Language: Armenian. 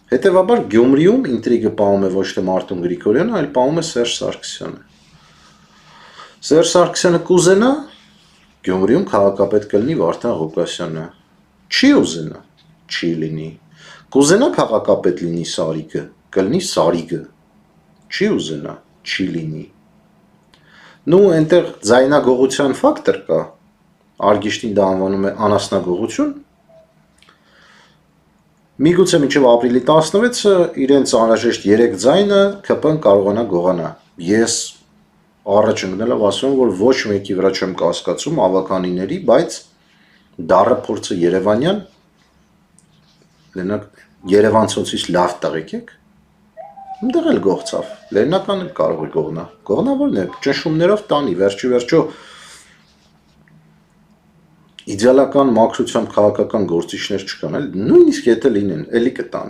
Հետևաբար Գյումրիում ինտրիգը պահում է ոչ թե Մարտուն Գրիգորյանը, այլ պահում է Սերժ Սարգսյանը։ Սերժ Սարգսյանը կուզենա Գյումրիում քաղաքապետ կլինի Վարդան Ղուկասյանը։ Չի ուզենա, չի լինի։ Կուզենա քաղաքապետ լինի Սարիգը, կլինի Սարիգը։ Չի ուզենա, չի լինի։ Նու այնտեղ ձայնագողության ֆակտոր կա, Արգիշտին դա անվանում է անասնագողություն։ Միգուցե մինչև ապրիլի 16-ը իրենց անհրաժեշտ 3 ձայնը ԿՊ-ն կարողանա գողանա։ Ես առաջ ընկնելով ասում եմ, որ ոչ մեկի վրա չեմ կասկածում ավականիների, բայց դառը փորձը Երևանյան, օրինակ Երևանցիներից լավ տղեկ եք, այնտեղ էլ գողցավ, Լեննական էլ կարող է գողնա, գողնավորն է, ճնշումներով տանի, վերջի վերջո իդեալական մաքրությամբ քաղաքական գործիչներ չկան, էլ նույնիսկ եթե լինեն, էլի կտանի։